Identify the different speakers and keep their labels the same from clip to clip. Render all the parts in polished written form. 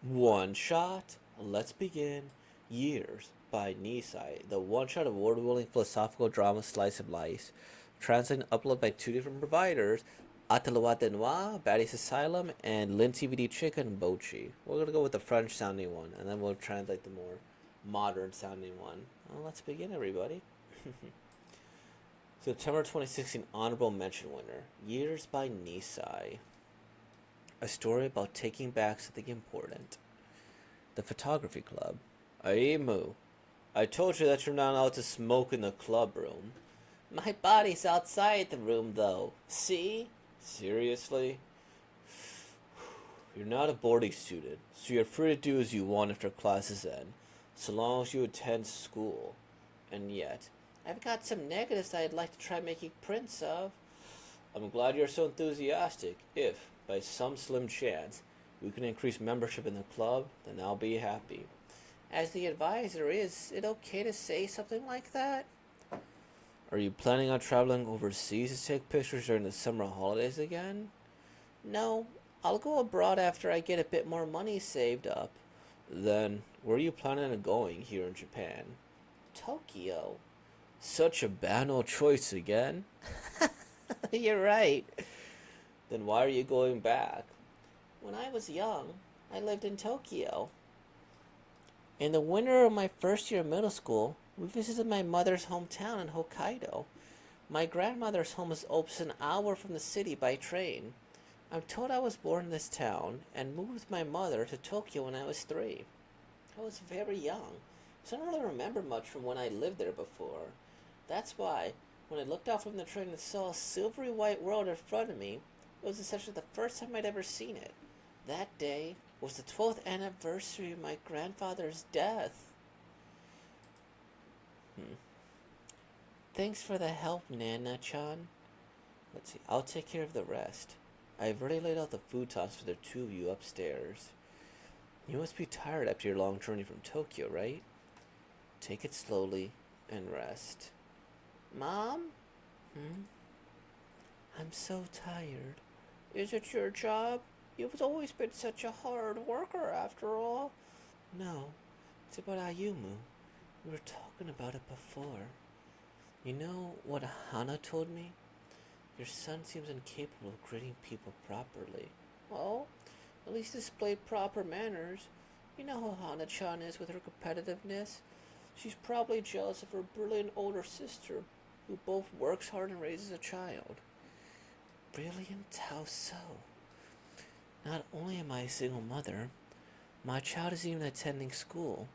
Speaker 1: One Shot. Let's begin. Years by Nisai, the one shot award winning philosophical drama slice of life. Translated and uploaded by two different providers Atalawa Noir, Batty's Asylum, and Lin TVD Chicken Bochi. We're gonna go with the French sounding one, and then we'll translate the more modern sounding one. Well, let's begin, everybody. September 2016 Honorable Mention winner Years by Nisai. A story about taking back something important. The Photography Club. Aimu, I told you that you're not allowed to smoke in the club room. My body's outside the room, though. See? Seriously? You're not a boarding student, so you're free to do as you want after classes end, so long as you attend school. And yet, I've got some negatives I'd like to try making prints of. I'm glad you're so enthusiastic. If, by some slim chance, we can increase membership in the club, then I'll be happy. As the advisor, is it okay to say something like that? Are you planning on traveling overseas to take pictures during the summer holidays again? No, I'll go abroad after I get a bit more money saved up. Then, where are you planning on going here in Japan? Tokyo. Such a banal choice again. You're right. Then why are you going back? When I was young, I lived in Tokyo. In the winter of my first year of middle school, we visited my mother's hometown in Hokkaido. My grandmother's home is almost an hour from the city by train. I'm told I was born in this town and moved with my mother to Tokyo when I was 3. I was very young, so I don't really remember much from when I lived there before. That's why, when I looked out from the train and saw a silvery white world in front of me, it was essentially the first time I'd ever seen it. That day was the 12th anniversary of my grandfather's death. Thanks for the help, Nana-chan. Let's see, I'll take care of the rest. I've already laid out the futons for the two of you upstairs. You must be tired after your long journey from Tokyo, right? Take it slowly and rest. Mom? I'm so tired. Is it your job? You've always been such a hard worker, after all. No, it's about Ayumu. We were talking about it before. You know what Hana told me? Your son seems incapable of greeting people properly. Well, at least displayed proper manners. You know how Hana-chan is with her competitiveness. She's probably jealous of her brilliant older sister, who both works hard and raises a child. Brilliant? How so? Not only am I a single mother, my child isn't even attending school.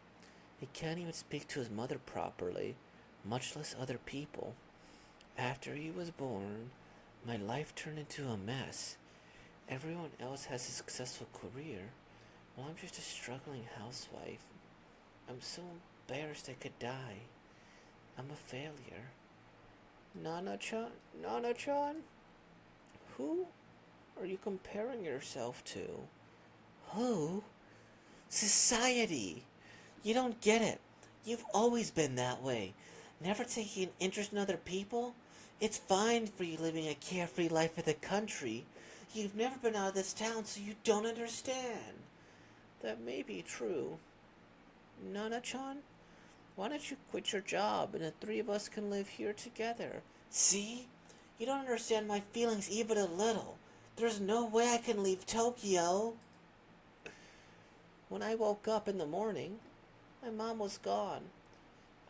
Speaker 1: He can't even speak to his mother properly, much less other people. After he was born, my life turned into a mess. Everyone else has a successful career, while I'm just a struggling housewife. I'm so embarrassed I could die. I'm a failure. Nana-chan? Nana-chan? Who are you comparing yourself to? Who? Society! You don't get it. You've always been that way. Never taking an interest in other people? It's fine for you living a carefree life in the country. You've never been out of this town, so you don't understand. That may be true. Nana-chan, why don't you quit your job and the three of us can live here together? See? You don't understand my feelings even a little. There's no way I can leave Tokyo. When I woke up in the morning, my mom was gone.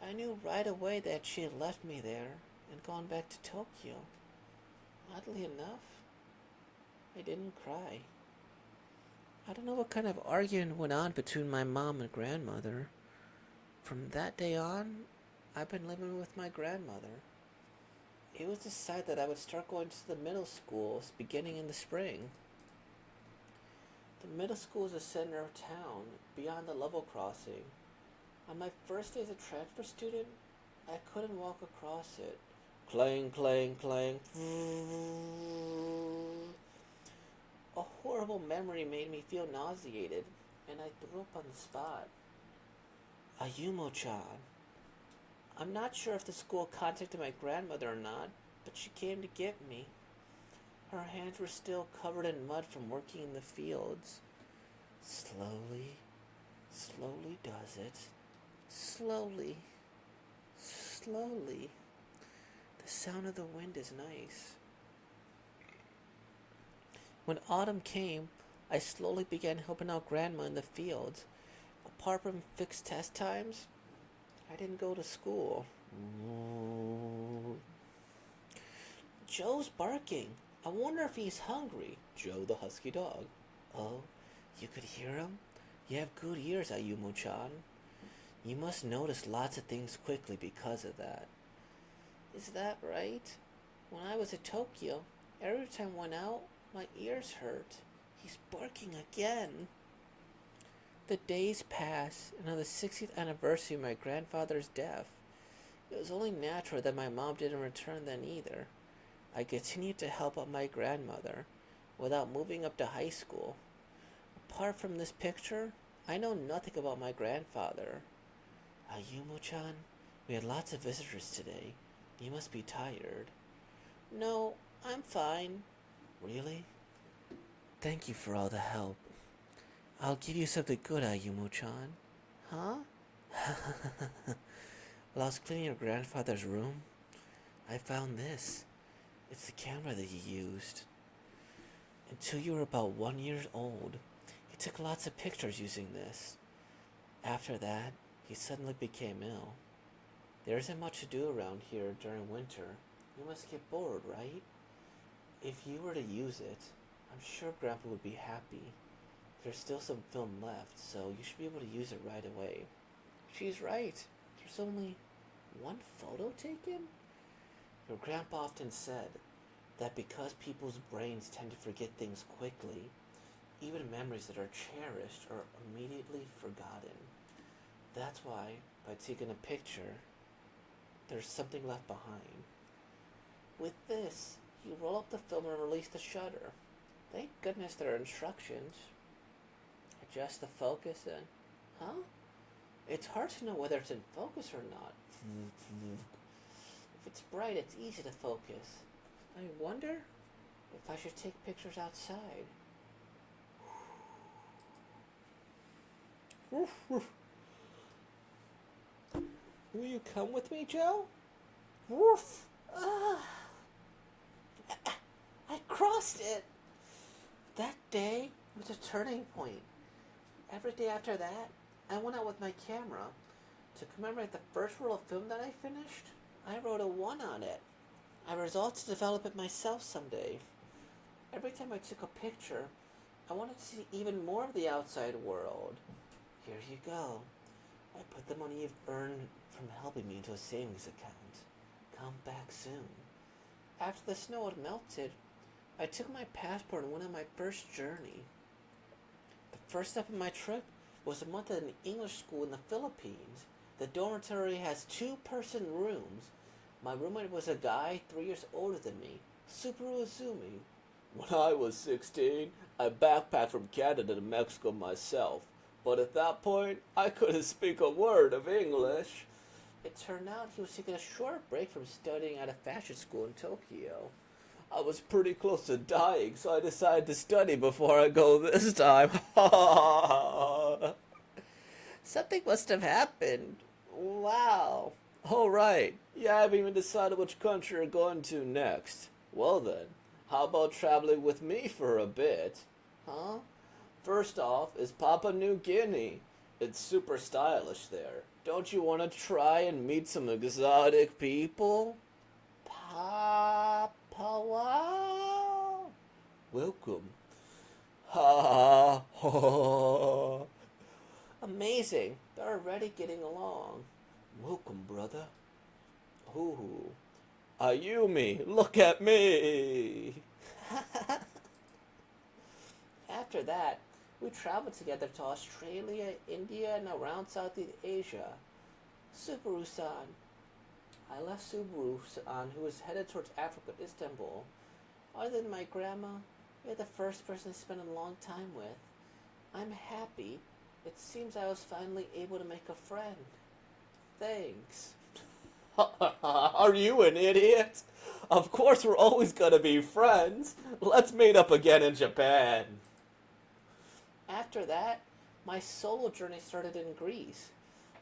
Speaker 1: I knew right away that she had left me there and gone back to Tokyo. Oddly enough, I didn't cry. I don't know what kind of argument went on between my mom and grandmother. From that day on, I've been living with my grandmother. It was decided that I would start going to the middle schools beginning in the spring. The middle school is the center of town, beyond the level crossing. On my first day as a transfer student, I couldn't walk across it. Clang, clang, clang. A horrible memory made me feel nauseated, and I threw up on the spot. Ayumu-chan. I'm not sure if the school contacted my grandmother or not, but she came to get me. Her hands were still covered in mud from working in the fields. Slowly, does it. Slowly, slowly. The sound of the wind is nice. When autumn came, I slowly began helping out Grandma in the fields. Apart from fixed test times, I didn't go to school. Joe's barking. I wonder if he's hungry. Joe the husky dog. Oh, you could hear him? You have good ears, Ayumu-chan. You must notice lots of things quickly because of that. Is that right? When I was at Tokyo, every time I went out, my ears hurt. He's barking again. The days passed, and on the 60th anniversary of my grandfather's death, it was only natural that my mom didn't return then either. I continued to help out my grandmother without moving up to high school. Apart from this picture, I know nothing about my grandfather. Ayumu-chan, we had lots of visitors today. You must be tired. No, I'm fine. Really? Thank you for all the help. I'll give you something good, Ayumu-chan. Huh? While I was cleaning your grandfather's room, I found this. It's the camera that he used. Until you were about 1 year old, he took lots of pictures using this. After that, he suddenly became ill. There isn't much to do around here during winter. You must get bored, right? If you were to use it, I'm sure Grandpa would be happy. There's still some film left, so you should be able to use it right away. She's right. There's only one photo taken? Your grandpa often said that because people's brains tend to forget things quickly, even memories that are cherished are immediately forgotten. That's why, by taking a picture, there's something left behind. With this, you roll up the film and release the shutter. Thank goodness there are instructions. Adjust the focus and... Huh? It's hard to know whether it's in focus or not. If it's bright, it's easy to focus. I wonder if I should take pictures outside. Will you come with me, Joe? Woof! I crossed it! That day was a turning point. Every day after that, I went out with my camera. To commemorate the first roll of film that I finished, I wrote a 1 on it. I resolved to develop it myself someday. Every time I took a picture, I wanted to see even more of the outside world. Here you go. I put the money you've earned from helping me into a savings account. Come back soon. After the snow had melted, I took my passport and went on my first journey. The first step of my trip was a month at an English school in the Philippines. The dormitory has 2-person rooms. My roommate was a guy 3 years older than me, Subaru Izumi. When I was 16, I backpacked from Canada to Mexico myself. But at that point, I couldn't speak a word of English. It turned out he was taking a short break from studying at a fashion school in Tokyo. I was pretty close to dying, so I decided to study before I go this time. Something must have happened. Wow. All right. You haven't even decided which country you're going to next. Well then, how about traveling with me for a bit? Huh? First off is Papua New Guinea. It's super stylish there. Don't you want to try and meet some exotic people? Papua? Welcome. Ha ha. Amazing. They're already getting along. Welcome, brother. Ooh. Ayumi, look at me. After that, we traveled together to Australia, India, and around Southeast Asia. Subaru-san. I left Subaru-san, who was headed towards Africa, Istanbul. Other than my grandma, you're the first person to spend a long time with. I'm happy. It seems I was finally able to make a friend. Thanks. Are you an idiot? Of course we're always gonna be friends. Let's meet up again in Japan. After that, My solo journey started in Greece.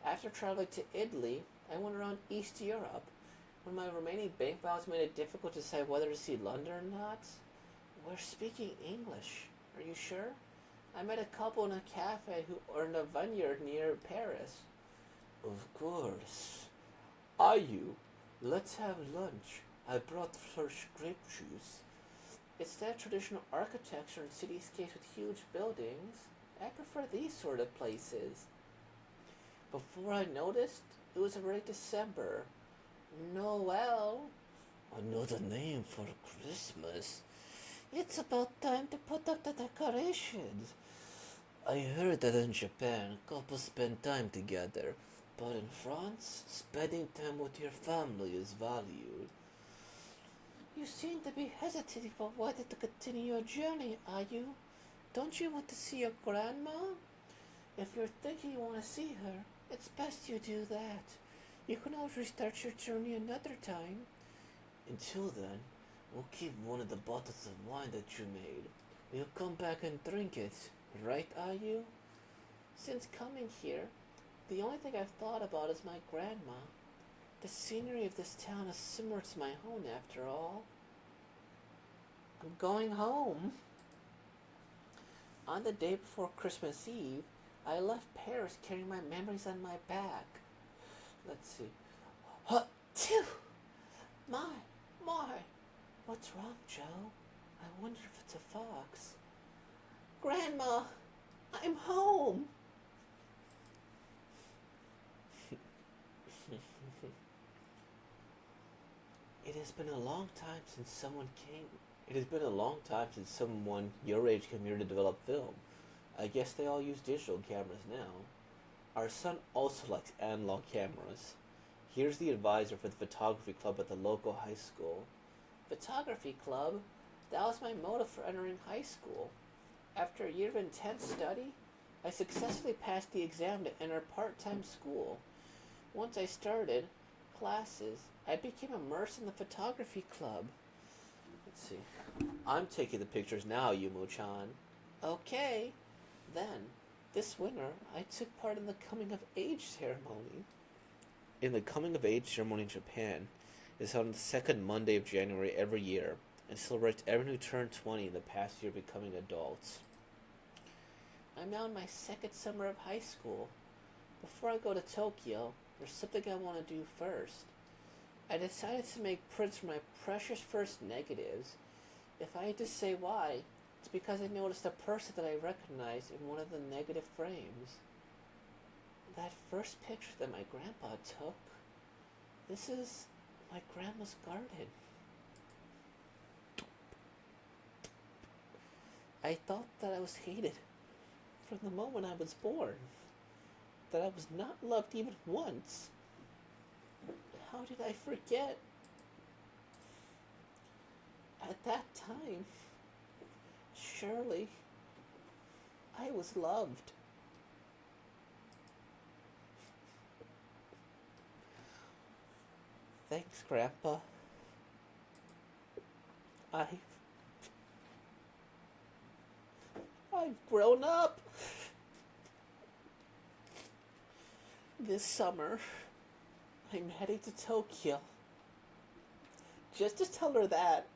Speaker 1: After traveling to Italy, I went around East Europe. When my remaining bank balance made it difficult to decide whether to see London or not, we're speaking English. Are you sure? I met a couple in a cafe who owned a vineyard near Paris. Of course. Are you? Let's have lunch. I brought fresh grape juice. It's that traditional architecture and cityscapes with huge buildings. I prefer these sort of places. Before I noticed, it was already December. Noel. Another name for Christmas. It's about time to put up the decorations. I heard that in Japan, couples spend time together, but in France, spending time with your family is valued. You seem to be hesitating for whether to continue your journey, are you? Don't you want to see your grandma? If you're thinking you want to see her, it's best you do that. You can always restart your journey another time. Until then, we'll keep one of the bottles of wine that you made. We'll come back and drink it, right, are you? Since coming here, the only thing I've thought about is my grandma. The scenery of this town is similar to my home after all. I'm going home. On the day before Christmas Eve, I left Paris carrying my memories on my back. Let's see. Huh, phew! My, my. What's wrong, Joe? I wonder if it's a fox. Grandma, I'm home. It has been a long time since someone came. It has been a long time since someone your age came here to develop film. I guess they all use digital cameras now. Our son also likes analog cameras. Here's the advisor for the photography club at the local high school. Photography club? That was my motive for entering high school. After a year of intense study, I successfully passed the exam to enter part-time school. Once I started classes, I became immersed in the photography club. Let's see. I'm taking the pictures now, Yumo-chan. Okay. Then, this winter, I took part in the coming of age ceremony. In the coming of age ceremony in Japan is held on the second Monday of January every year and celebrates everyone who turned 20 in the past year becoming adults. I'm now in my second summer of high school. Before I go to Tokyo, there's something I want to do first. I decided to make prints for my precious first negatives. If I had to say why, it's because I noticed a person that I recognized in one of the negative frames. That first picture that my grandpa took, this is my grandma's garden. I thought that I was hated from the moment I was born, that I was not loved even once. How did I forget? At that time, surely, I was loved. Thanks, Grandpa. I've I've grown up. This summer, I'm heading to Tokyo. Just to tell her that.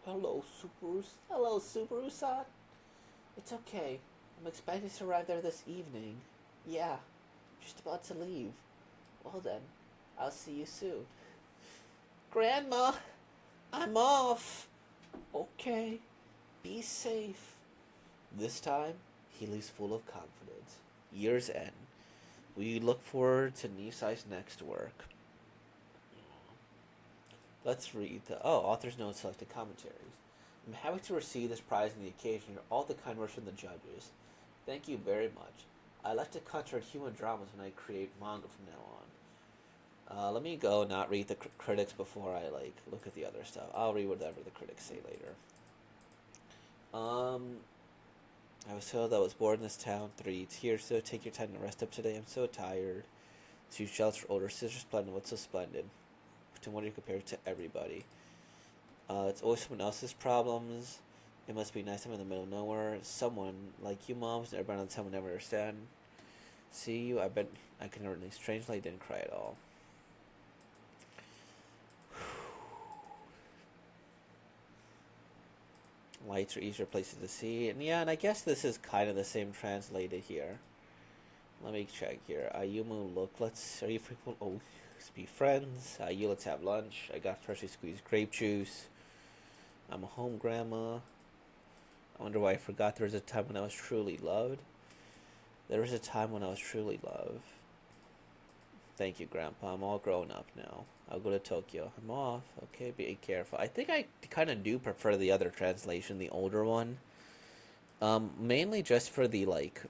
Speaker 1: Hello, Subaru. Hello, Subaru-san. It's okay. I'm expecting to arrive there this evening. Yeah, just about to leave. Well then, I'll see you soon. Grandma, I'm off. Okay, be safe. This time, he leaves full of confidence. Year's end. We look forward to Nisai's next work. Let's read the author's notes, selected commentaries. I'm happy to receive this prize on the occasion. You're all the kind words from the judges. Thank you very much. I like to concentrate human dramas when I create manga from now on. Let me go not read the critics before I look at the other stuff. I'll read whatever the critics say later. I was told I was born in this town. 3 tears, so take your time to rest up today. I'm so tired. 2 shells for older sister splendid. What's so splendid? To what you compare to everybody. It's always someone else's problems. It must be nice. I'm in the middle of nowhere. Someone like you, moms, everyone on the time will never understand. See you. I bet I can really strangely didn't cry at all. Lights are easier places to see, and yeah, and I guess this is kind of the same translated here. Let me check here. Ayumu, look, let's. Are you frequent? Oh, let's be friends. You, let's have lunch. I got freshly squeezed grape juice. I'm a home grandma. I wonder why I forgot there was a time when I was truly loved. There was a time when I was truly loved. Thank you, Grandpa. I'm all grown up now. I'll go to Tokyo. I'm off. Okay, be careful. I think I kind of do prefer the other translation, the older one. Mainly just for the like.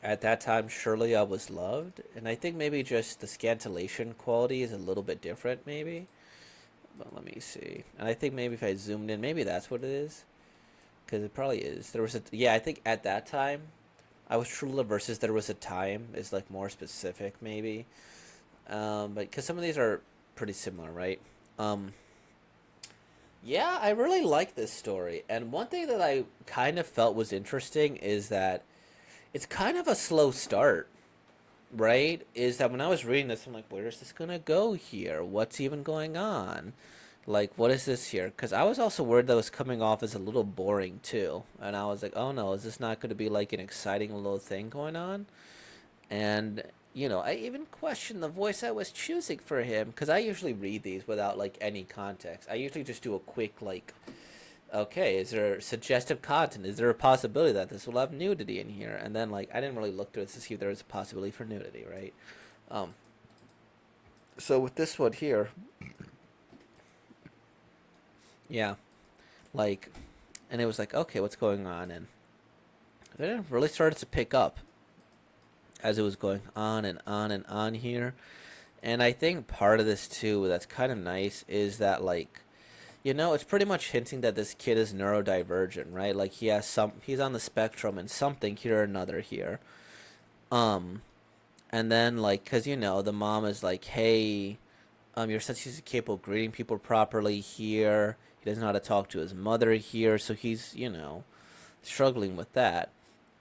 Speaker 1: At that time, surely I was loved, and I think maybe just the scantillation quality is a little bit different, maybe. But let me see. And I think maybe if I zoomed in, maybe that's what it is, because it probably is. There was a yeah. I think at that time, I was true love versus there was a time is like more specific, maybe. But because some of these are pretty similar, right? Um, yeah, I really like this story. And one thing that I kind of felt was interesting is that it's kind of a slow start, right? Is that when I was reading this, I'm like, where is this gonna go here? What's even going on? Like, what is this here? Because I was also worried that it was coming off as a little boring too. And I was like, oh no, is this not going to be like an exciting little thing going on? And I even questioned the voice I was choosing for him because I usually read these without like any context. I usually just do a quick like, okay, is there suggestive content? Is there a possibility that this will have nudity in here? And then like I didn't really look to it to see if there was a possibility for nudity, right? Um, so with this one here, yeah, like, and it was like, okay, what's going on? And then it really started to pick up as it was going on and on and on here. And I think part of this too that's kind of nice is that like it's pretty much hinting that this kid is neurodivergent, right? Like he's on the spectrum and something here or another here. Um and then like cuz the mom is like, "Hey, your son he's capable of greeting people properly here. He doesn't know how to talk to his mother here, so he's, struggling with that."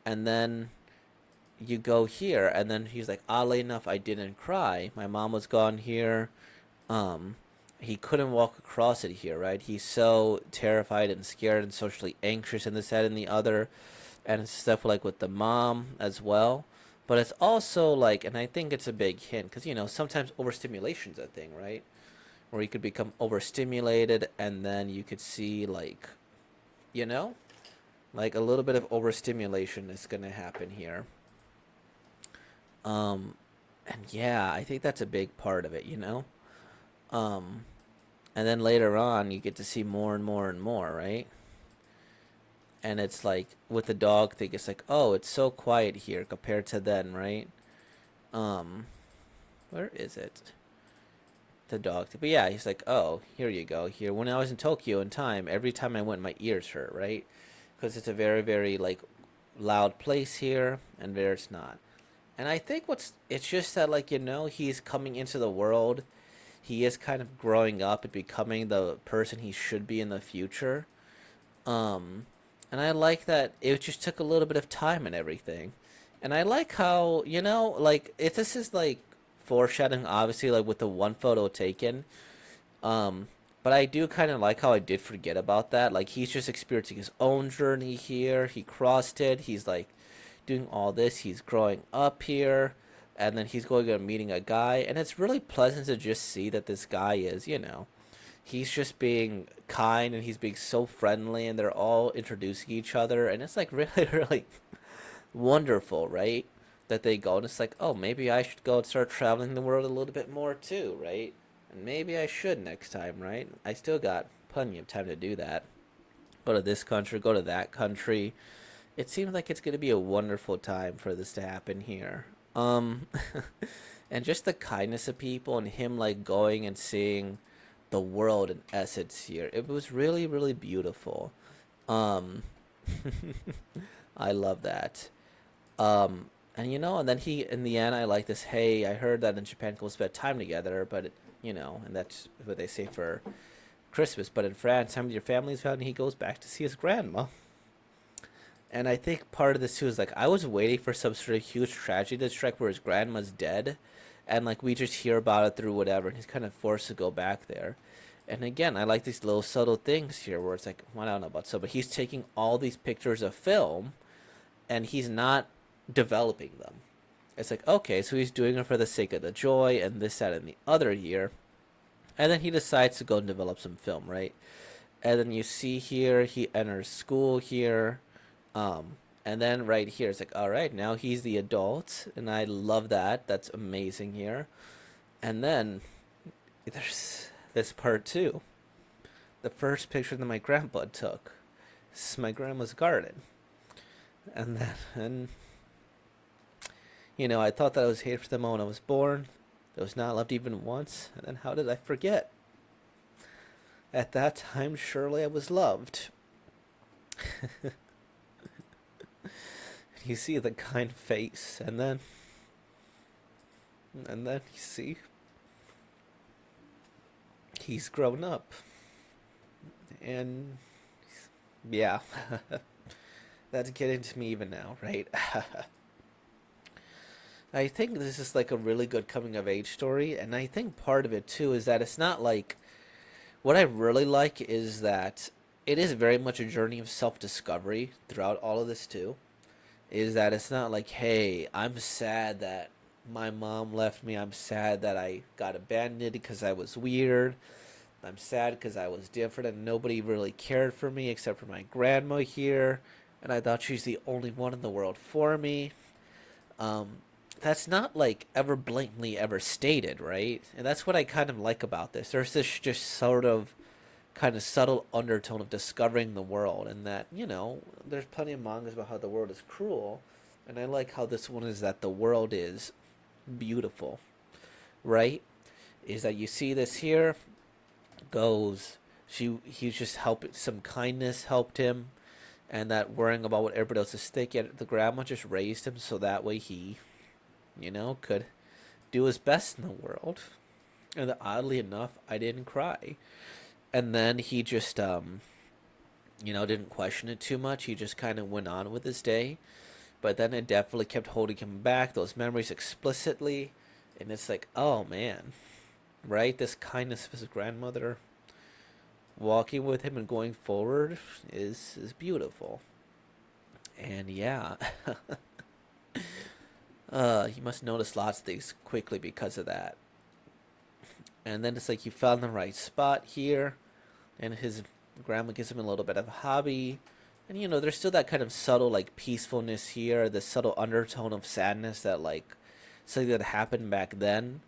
Speaker 1: And then you go here, and then he's like, oddly enough, I didn't cry. My mom was gone here. Um, he couldn't walk across it here, right? He's so terrified and scared and socially anxious and this, that, and the other. And it's stuff like with the mom as well. But it's also like, and I think it's a big hint, because, sometimes overstimulation's a thing, right? Where you could become overstimulated, and then you could see, like, you know, like a little bit of overstimulation is going to happen here. Um, and yeah, I think that's a big part of it. Um, and then later on, you get to see more and more and more, right? And it's like with the dog thing, it's like, oh, it's so quiet here compared to then, right? Um, where is it? The dog thing. But yeah, he's like, oh, here you go. Here, when I was in Tokyo in time, every time I went, my ears hurt, right? Because it's a very, very like loud place here, and there it's not. And I think it's just that like he's coming into the world. He is kind of growing up and becoming the person he should be in the future. Um, and I like that it just took a little bit of time and everything. And I like how like if this is like foreshadowing, obviously like with the one photo taken. Um, but I do kind of like how I did forget about that. Like he's just experiencing his own journey here. He crossed it. He's like doing all this. He's growing up here, and then he's going and meeting a guy, and it's really pleasant to just see that this guy is, he's just being kind and he's being so friendly, and they're all introducing each other, and it's like really, really wonderful, right? That they go and it's like, oh, maybe I should go and start traveling the world a little bit more too, right? And maybe I should next time, right? I still got plenty of time to do that. Go to this country, go to that country. It seems like it's going to be a wonderful time for this to happen here. Um, and just the kindness of people and him like going and seeing the world in essence here. It was really, really beautiful. Um, I love that. And and then he, in the end, I like this. Hey, I heard that in Japan people spend time together, but and that's what they say for Christmas, but in France, time with your family's found, and he goes back to see his grandma. And I think part of this too is like I was waiting for some sort of huge tragedy to strike where his grandma's dead, and like we just hear about it through whatever, and he's kind of forced to go back there. And again, I like these little subtle things here where it's like, well, I don't know about so, but he's taking all these pictures of film, and he's not developing them. It's like, okay, so he's doing it for the sake of the joy and this, that, and the other year, and then he decides to go and develop some film, right? And then you see here he enters school here, and then right here it's like, all right, now he's the adult, and I love that. That's amazing here. And then there's this part too. The first picture that my grandpa took. This is my grandma's garden, and then and I thought that I was hated for the moment I was born. I was not loved even once. And then how did I forget? At that time, surely I was loved. You see the kind face, and then you see he's grown up, and yeah, that's getting to me even now, right? I think this is like a really good coming of age story, and I think part of it too is that it's not like what I really like is that it is very much a journey of self discovery throughout all of this too. Is that it's not like, hey, I'm sad that my mom left me. I'm sad that I got abandoned because I was weird. I'm sad because I was different and nobody really cared for me except for my grandma here. And I thought she's the only one in the world for me. Um, that's not like ever blatantly ever stated, right? And that's what I kind of like about this. There's this just sort of kind of subtle undertone of discovering the world, and that there's plenty of mangas about how the world is cruel, and I like how this one is that the world is beautiful, right? Is that you see this here goes he's just helping, some kindness helped him, and that worrying about what everybody else is thinking, the grandma just raised him so that way he could do his best in the world. And oddly enough, I didn't cry. And then he just didn't question it too much. He just kind of went on with his day. But then it definitely kept holding him back, those memories explicitly. And it's like, oh man, right? This kindness of his grandmother walking with him and going forward is beautiful. And yeah, he must notice lots of things quickly because of that. And then it's like you found the right spot here, and his grandma gives him a little bit of a hobby. And there's still that kind of subtle like peacefulness here, the subtle undertone of sadness that like something that happened back then.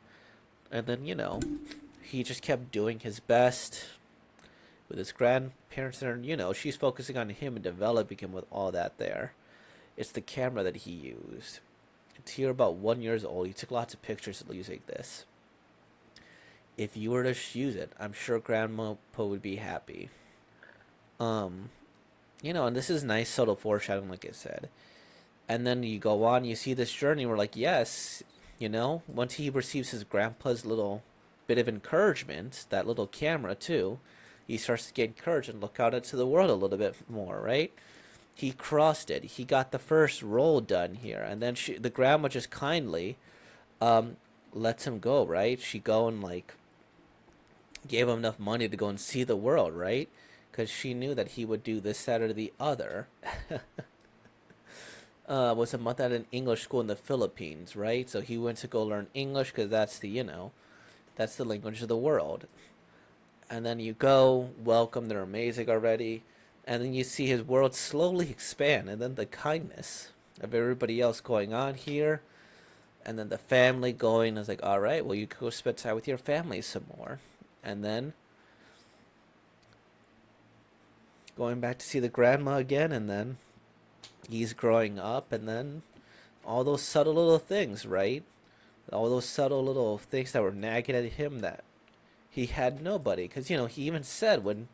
Speaker 1: And then he just kept doing his best with his grandparents, and she's focusing on him and developing him with all that there. It's the camera that he used. It's here about 1 year old. He took lots of pictures using this. If you were to use it, I'm sure Grandma Po would be happy. Um, and this is nice subtle foreshadowing, like I said. And then you go on, you see this journey where, like, yes, once he receives his grandpa's little bit of encouragement, that little camera too, he starts to get encouraged and look out into the world a little bit more, right? He crossed it. He got the first roll done here, and then the grandma just kindly um, lets him go, right? She go and like gave him enough money to go and see the world, right? Because she knew that he would do this, that, or the other. Was a month at an English school in the Philippines, right? So he went to go learn English because that's that's the language of the world. And then you go, welcome, they're amazing already. And then you see his world slowly expand, and then the kindness of everybody else going on here, and then the family going. I was like, all right, well, you can go spend time with your family some more. And then going back to see the grandma again, and then he's growing up, and then all those subtle little things, right? All those subtle little things that were nagging at him that he had nobody. Because, he even said when,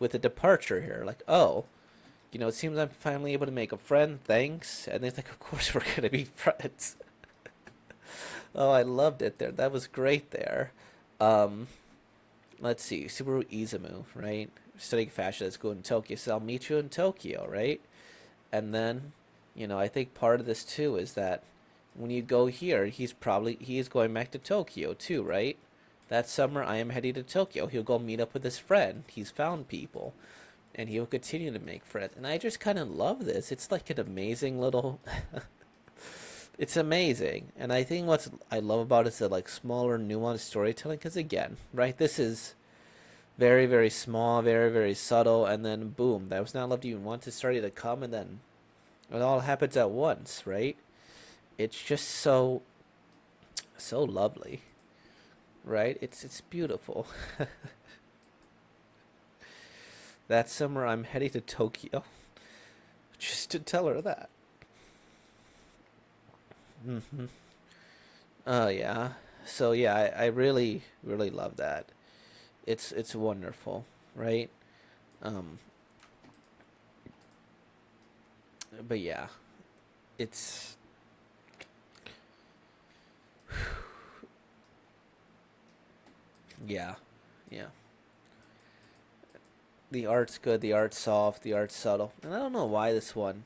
Speaker 1: with the departure here, like, oh, it seems I'm finally able to make a friend, thanks. And it's like, of course we're going to be friends. Oh, I loved it there. That was great there. Um, let's see, Subaru Izumu, right? Studying fashion at school in Tokyo, so I'll meet you in Tokyo, right? And then, I think part of this too is that when you go here, he's going back to Tokyo too, right? That summer, I am heading to Tokyo. He'll go meet up with his friend. He's found people, and he will continue to make friends. And I just kind of love this. It's like an amazing little. It's amazing, and I think what I love about it is the like smaller, nuanced storytelling. Because again, right, this is very, very small, very, very subtle, and then boom, that was not love you want to starting to come, and then it all happens at once, right? It's just so lovely, right? It's beautiful. That summer I'm heading to Tokyo just to tell her that. Hmm. Oh yeah. So yeah, I really really love that. It's wonderful, right? Um, but yeah, it's yeah, yeah. The art's good, the art's soft, the art's subtle, and I don't know why this one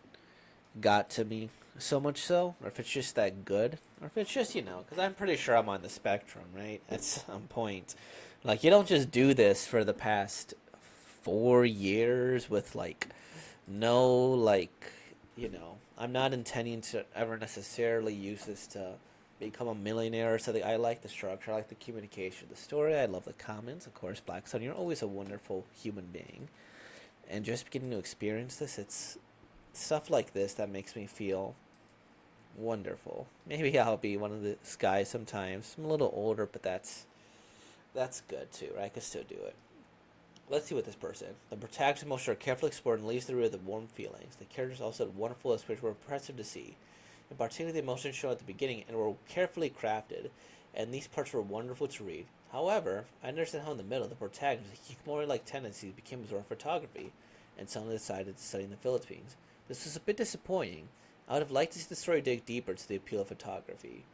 Speaker 1: got to me so much so, or if it's just that good, or if it's just because I'm pretty sure I'm on the spectrum, right? At some point, like you don't just do this for the past 4 years with like no I'm not intending to ever necessarily use this to become a millionaire or something. I like the structure, I like the communication, the story. I love the comments, of course. Black Sun, you're always a wonderful human being, and just getting to experience this, it's stuff like this that makes me feel wonderful. Maybe I'll be one of the guys sometimes. I'm a little older, but that's good too, right? I can still do it. Let's see what this person. The protagonist's emotions are carefully explored and leaves the reader with warm feelings. The characters also had wonderful illustrations were impressive to see. In particular, the emotions shown at the beginning and were carefully crafted, and these parts were wonderful to read. However, I understand how in the middle, the protagonist's hikikomori-like tendencies became absorbed in photography, and suddenly decided to study in the Philippines. This was a bit disappointing. I would have liked to see the story dig deeper to the appeal of photography.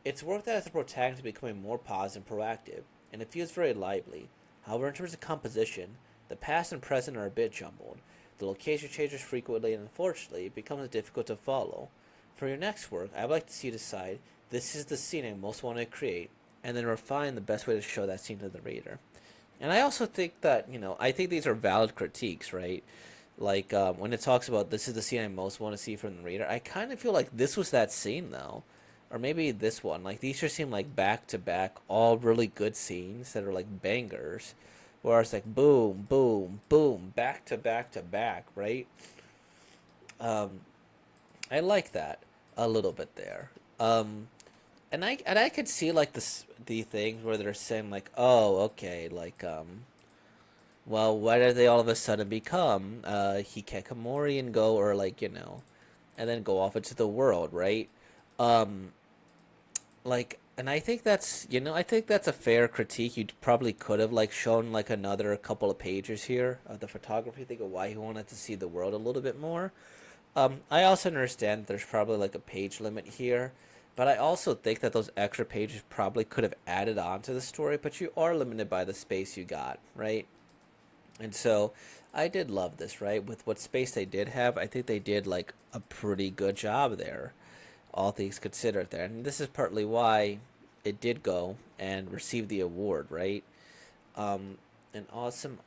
Speaker 1: It's worked out as the protagonist is becoming more positive and proactive, and it feels very lively. However, in terms of composition, the past and present are a bit jumbled. The location changes frequently, and unfortunately, it becomes difficult to follow. For your next work, I would like to see you decide this is the scene I most want to create, and then refine the best way to show that scene to the reader. And I also think that, I think these are valid critiques, right? Like when it talks about this is the scene I most want to see from the reader, I kind of feel like this was that scene, though. Or maybe this one. Like, these just seem like back to back, all really good scenes that are like bangers. Where it's like boom, boom, boom, back to back to back, right? Um, I like that a little bit there. Um, and I could see like the things where they're saying like, oh, okay, like well, why did they all of a sudden become hikikomori and go or like and then go off into the world, right? Um, and I think that's a fair critique. You probably could have like shown like another couple of pages here of the photography. Think of why he wanted to see the world a little bit more. I also understand there's probably like a page limit here, but I also think that those extra pages probably could have added on to the story, but you are limited by the space you got, right? And so I did love this, right? With what space they did have, I think they did like a pretty good job there, all things considered there. And this is partly why it did go and receive the award, right? Um, and awesome.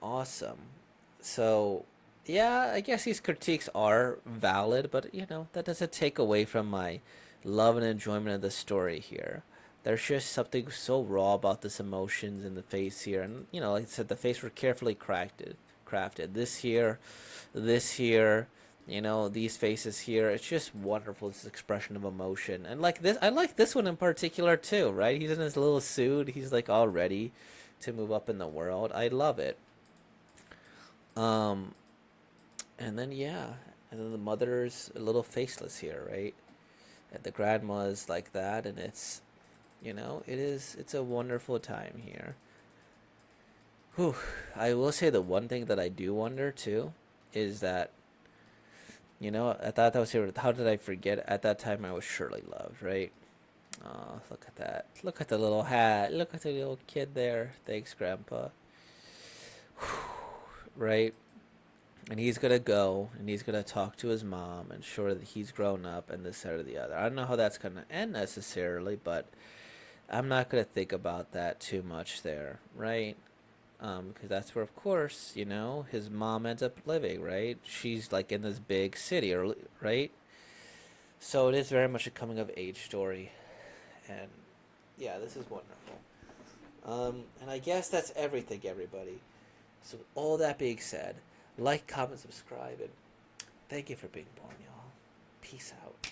Speaker 1: So, yeah, I guess these critiques are valid, but that doesn't take away from my love and enjoyment of the story here. There's just something so raw about this emotions in the face here, and like I said, the face were carefully crafted. This here, these faces here. It's just wonderful. This expression of emotion, and like this, I like this one in particular too. Right? He's in his little suit. He's like all ready to move up in the world. I love it. Um, and then yeah, and then the mother's a little faceless here, right? And the grandma's like that, and it's a wonderful time here. Whew. I will say the one thing that I do wonder too is that I thought that was here. How did I forget? At that time, I was surely loved, right? Oh, look at that! Look at the little hat! Look at the little kid there. Thanks, Grandpa. right? And he's gonna go and he's gonna talk to his mom and show her that he's grown up and this, that, or the other. I don't know how that's gonna end necessarily, but I'm not gonna think about that too much there, right? Because that's where, of course, his mom ends up living, right? She's like in this big city, or right? So it is very much a coming of age story, and yeah, this is wonderful. And I guess that's everything, everybody. So with all that being said, like, comment, subscribe, and thank you for being born, y'all. Peace out.